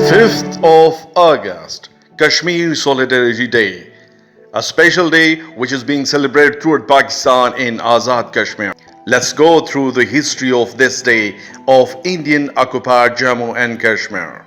5th of August, Kashmir Solidarity Day, a special day which is being celebrated throughout Pakistan in Azad Kashmir. Let's go through the history of this day of Indian occupied Jammu and Kashmir.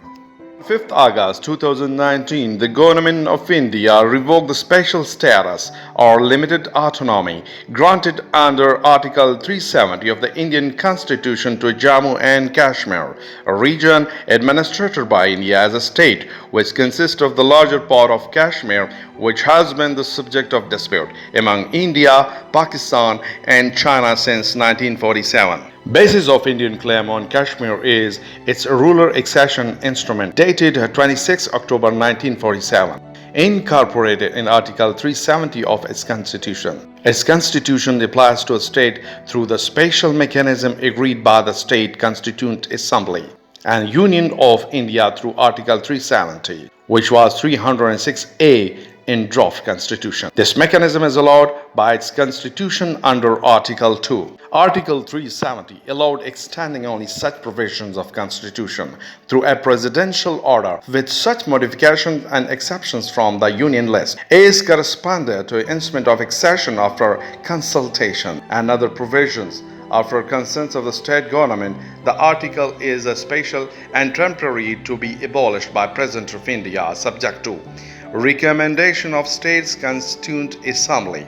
5th August 2019, the Government of India revoked the special status or limited autonomy granted under Article 370 of the Indian Constitution to Jammu and Kashmir, a region administered by India as a state which consists of the larger part of Kashmir, which has been the subject of dispute among India, Pakistan and China since 1947. Basis of Indian claim on Kashmir is its ruler accession instrument dated 26 October 1947, incorporated in Article 370 of its constitution. Its constitution applies to a state through the special mechanism agreed by the State Constituent Assembly and Union of India through Article 370, which was 306A in draft constitution. This mechanism is allowed by its constitution under Article 2. Article 370 allowed extending only such provisions of constitution through a presidential order with such modifications and exceptions from the union list as corresponded to instrument of accession after consultation and other provisions after consent of the state government. The article is a special and temporary to be abolished by President of India subject to recommendation of States Constituent Assembly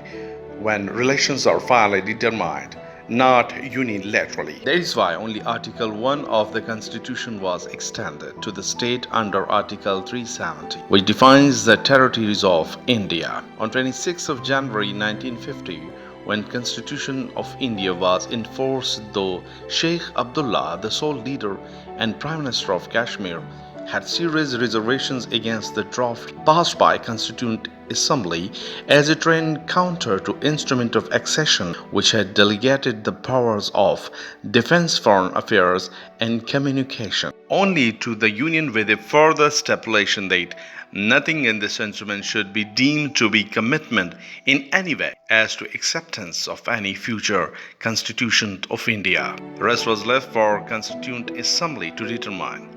when relations are finally determined, not unilaterally. That is why only Article 1 of the Constitution was extended to the state under Article 370, which defines the territories of India. On 26th of January 1950, when Constitution of India was in force, though Sheikh Abdullah, the sole leader and Prime Minister of Kashmir, had serious reservations against the draft passed by Constituent Assembly as it ran counter to instrument of accession which had delegated the powers of defense, foreign affairs and communication only to the Union, with a further stipulation that nothing in this instrument should be deemed to be commitment in any way as to acceptance of any future Constitution of India. The rest was left for Constituent Assembly to determine.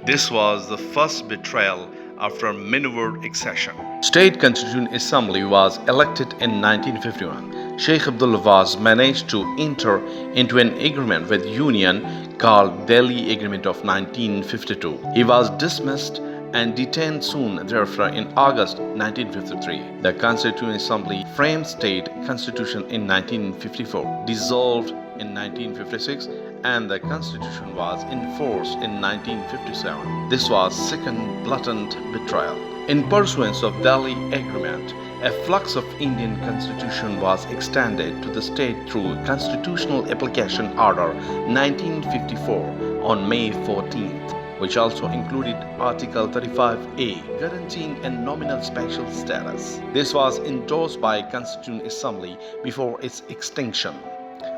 This was the first betrayal after maneuvered accession. State Constituent Assembly was elected in 1951. Sheikh Abdullah was managed to enter into an agreement with Union called Delhi Agreement of 1952. He was dismissed and detained soon thereafter in August 1953. The Constituent Assembly framed state constitution in 1954, dissolved in 1956, and the constitution was enforced in 1957. This was second blatant betrayal. In pursuance of Delhi Agreement, a flux of Indian constitution was extended to the state through Constitutional Application Order 1954 on May 14th, which also included Article 35A, guaranteeing a nominal special status. This was endorsed by Constituent Assembly before its extinction,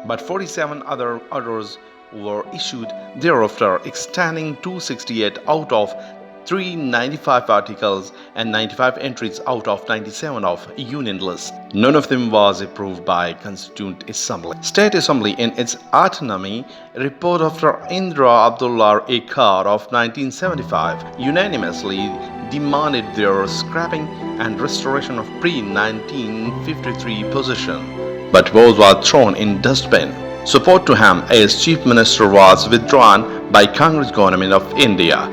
but 47 other orders were issued thereafter, extending 268 out of 395 articles and 95 entries out of 97 of Union list. None of them was approved by Constituent Assembly. State Assembly in its autonomy report after Indra Abdullah Accord of 1975 unanimously demanded their scrapping and restoration of pre-1953 position, but both were thrown in dustbin. Support to him as Chief Minister was withdrawn by Congress Government of India.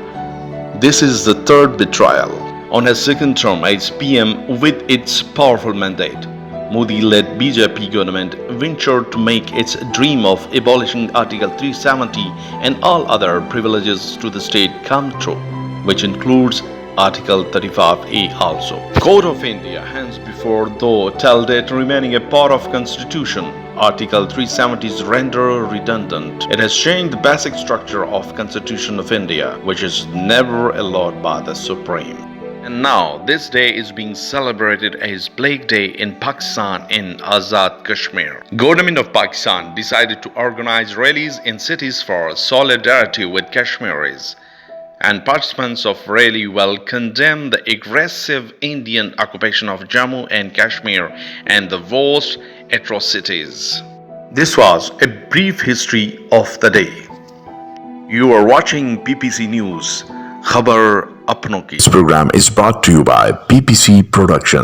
This is the third betrayal. On his second term as PM with its powerful mandate, Modi-led BJP government ventured to make its dream of abolishing Article 370 and all other privileges to the state come true, which includes Article 35A also. Court of India, hence before though till date remaining a part of Constitution, Article 370 is rendered redundant. It has changed the basic structure of Constitution of India, which is never allowed by the Supreme. And now, this day is being celebrated as Black Day in Pakistan in Azad Kashmir. Government of Pakistan decided to organize rallies in cities for solidarity with Kashmiris, and participants of rally will condemn the aggressive Indian occupation of Jammu and Kashmir and the vast atrocities. This was a brief history of the day. You are watching PPC News. खबर अपनों की। This program is brought to you by PPC Production.